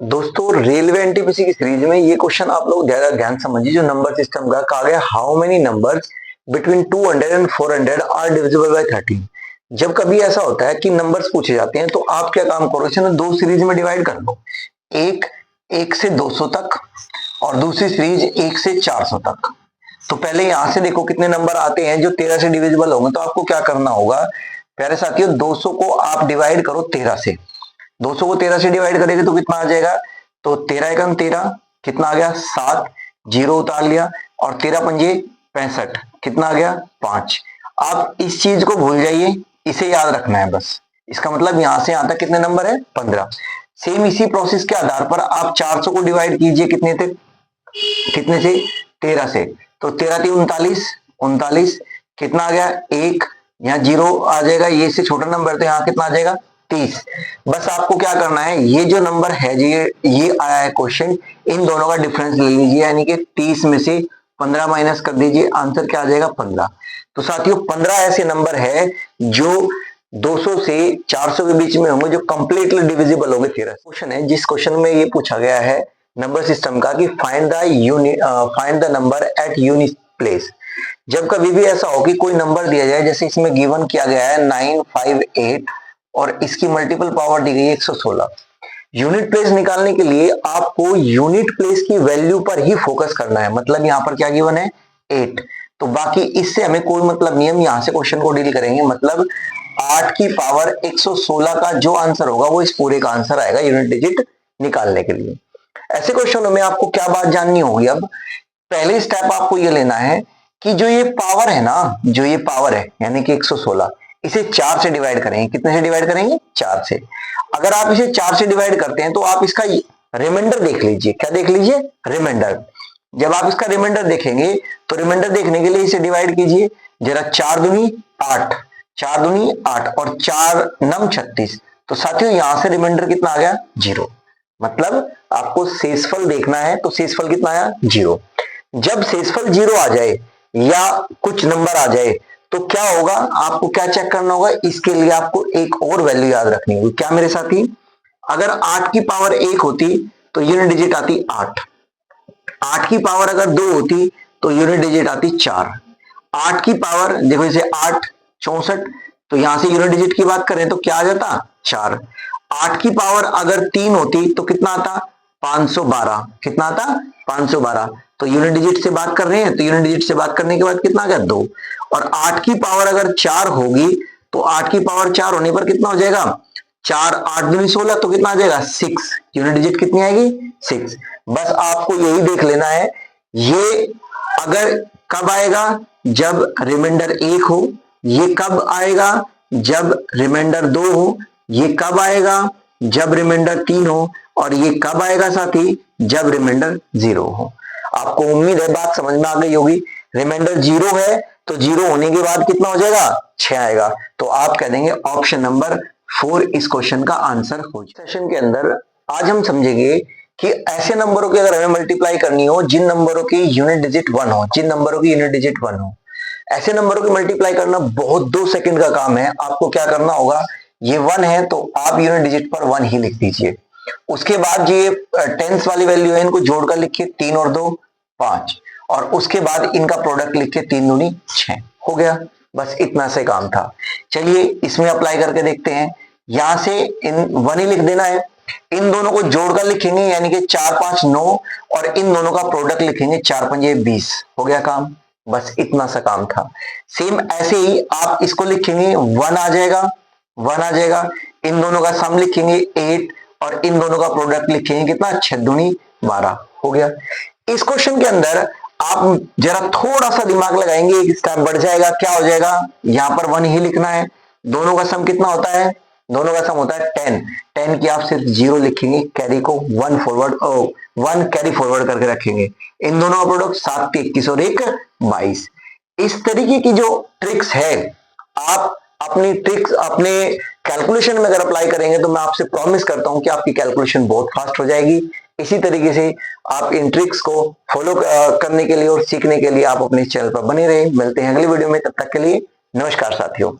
दोस्तों railway NTPC की series में ये क्वेश्चन आप लोग ज्यादा ध्यान समझिए। जो नंबर सिस्टम का कहा गया, how many numbers between 200 and 400 are divisible by 13। जब कभी ऐसा होता है कि नंबर्स पूछे जाते हैं तो आप क्या काम करो, इसे दो सीरीज में डिवाइड कर लो। एक 1 से 200 तक और दूसरी सीरीज 1 से 400 तक। तो पहले यहां से देखो कितने नंबर आते हैं जो 13 से डिविजिबल होंगे। तो आपको क्या करना होगा प्यारे साथियों, 200 को आप डिवाइड करो 13 से। 200 को 13 से डिवाइड करेंगे तो कितना आ जाएगा, तो 13 एकम 13, कितना आ गया 7, जीरो उतार लिया, और 13 पंजे 65, कितना आ गया 5। आप इस चीज को भूल जाइए, इसे याद रखना है बस। इसका मतलब यहां से यहां तक कितने नंबर है, 15। सेम इसी प्रोसेस के आधार पर आप 400 को डिवाइड कीजिए कितने थे, कितने से, 13 से। तो 13 थी 39, 39, कितना आ गया 1, यहाँ जीरो आ जाएगा, ये से छोटा नंबर तो यहाँ कितना आ जाएगा 30। बस आपको क्या करना है, ये जो नंबर है ये आया है क्वेश्चन, इन दोनों का डिफरेंस ले लीजिए, यानी कि 30 में से 15 माइनस कर दीजिए, आंसर क्या आ जाएगा 15। तो साथियों 15 ऐसे नंबर है जो 200 से 400 के बीच में होंगे, जो कंप्लीटली डिविजिबल होंगे 13। क्वेश्चन है जिस क्वेश्चन में ये पूछा गया है नंबर सिस्टम का कि find the number at unit place. जब कभी भी ऐसा हो कि कोई नंबर दिया जाए, जैसे इसमें गिवन किया गया है 958 और इसकी मल्टीपल पावर दी गई है 116। यूनिट प्लेस निकालने के लिए आपको यूनिट प्लेस की वैल्यू पर ही फोकस करना है। मतलब यहां पर क्या गिवन है 8, तो बाकी इससे हमें कोई मतलब नहीं, हम यहां से क्वेश्चन को डील करेंगे। मतलब 8 की पावर 116 का जो आंसर होगा वो इस पूरे का आंसर आएगा यूनिट डिजिट निकालने के लिए। ऐसे क्वेश्चनों में आपको क्या बात जाननी होगी, अब पहले स्टेप आपको ये लेना है कि जो ये पावर है ना, जो ये पावर है यानी कि 116, इसे 4 से डिवाइड करेंगे। कितने से डिवाइड करेंगे, 4 से। अगर आप इसे 4 से डिवाइड करते हैं तो आप इसका रिमाइंडर देख लीजिए। क्या देख लीजिए, रिमाइंडर। जब आप इसका रिमाइंडर देखेंगे तो रिमाइंडर देखने के लिए इसे डिवाइड कीजिए जरा। 4 दूनी 8, 4 दूनी 8 और 4 नम 36। तो साथियों यहां से रिमाइंडर कितना आ गया, 0। मतलब आपको शेषफल देखना है, तो शेषफल कितना आया, 0। जब शेषफल 0 आ जाए या कुछ नंबर आ जाए तो क्या होगा, आपको क्या चेक करना होगा, इसके लिए आपको एक और वैल्यू याद रखनी होगी। क्या मेरे साथी, अगर 8 की पावर 1 होती तो यूनिट डिजिट आती 8, 8 की पावर अगर 2 होती तो यूनिट डिजिट आती 4, 8 की पावर देखो इसे 8 64, तो यहां से यूनिट डिजिट की बात करें तो क्या आ जाता 4। 8 की पावर अगर 3 होती तो कितना आता 512, कितना आता 512। तो यूनिट डिजिट से बात कर रहे हैं, तो यूनिट डिजिट से बात करने के बाद कितना आ गया 2। और 8 की पावर अगर 4 होगी तो 8 की पावर 4 होने पर कितना हो जाएगा, 4 8 दूनी 16, तो कितना आ जाएगा 6। यूनिट डिजिट कितनी आएगी 6। बस आपको यही देख लेना है, ये अगर कब आएगा, जब रिमाइंडर 1 हो। ये कब आएगा, जब रिमाइंडर 2 हो। ये कब आएगा, जब रिमाइंडर 3 हो। और ये कब आएगा साथी, जब रिमाइंडर 0 हो। आपको उम्मीद है बात समझ में आ गई होगी। रिमाइंडर 0 है तो 0 होने के बाद कितना हो जाएगा, 6 आएगा। तो आप कह देंगे ऑप्शन नंबर 4 इस क्वेश्चन का आंसर हो। सेशन के अंदर आज हम समझेंगे कि ऐसे नंबरों की अगर हमें मल्टीप्लाई करनी हो जिन नंबरों की यूनिट डिजिट 1 हो, जिन नंबरों की यूनिट डिजिट 1 हो, ऐसे नंबरों की मल्टीप्लाई करना बहुत 2 सेकंड का काम है। आपको क्या करना होगा, ये 1 है तो आप यूनिट डिजिट पर 1 ही लिख दीजिए। उसके बाद ये टेंस वाली वैल्यू है, इनको जोड़कर लिखिए, 3 और 2 5, और उसके बाद इनका प्रोडक्ट लिखिए, 3 दूनी 6, हो गया। बस इतना से काम था। चलिए इसमें अप्लाई करके देखते हैं। यहां से इन 1 ही लिख देना है, इन दोनों को जोड़कर लिखेंगे यानी कि 4 5 9, और इन दोनों का प्रोडक्ट लिखेंगे 4 पंजे 20, हो गया काम। बस इतना सा काम था। सेम ऐसे ही आप इसको लिखेंगे, 1 आ जाएगा, 1 आ जाएगा। इन दोनों का सम लिखेंगे 8, और इन दोनों का प्रोडक्ट लिखेंगे कितना, 6 दूनी 12, हो गया। इस क्वेश्चन के अंदर आप जरा थोड़ा सा दिमाग लगाएंगे, एक स्टेप बढ़ जाएगा। क्या हो जाएगा, यहां पर 1 ही लिखना है। दोनों का सम कितना होता है, दोनों का सम होता है 10। 10 की आप सिर्फ 0 लिखेंगे, कैरी को 1 फॉरवर्ड 1 कैरी फॉरवर्ड करके रखेंगे। इन दोनों का प्रोडक्ट 7 के 21 और 1 22। इस तरीके की जो ट्रिक्स है, आप अपनी ट्रिक्स अपने कैलकुलेशन में अगर अप्लाई करेंगे तो मैं आपसे प्रॉमिस करता हूं कि आपकी कैलकुलेशन बहुत फास्ट हो जाएगी। इसी तरीके से आप इन ट्रिक्स को फॉलो करने के लिए और सीखने के लिए आप अपने चैनल पर बने रहे। मिलते हैं अगली वीडियो में, तब तक के लिए नमस्कार साथियों।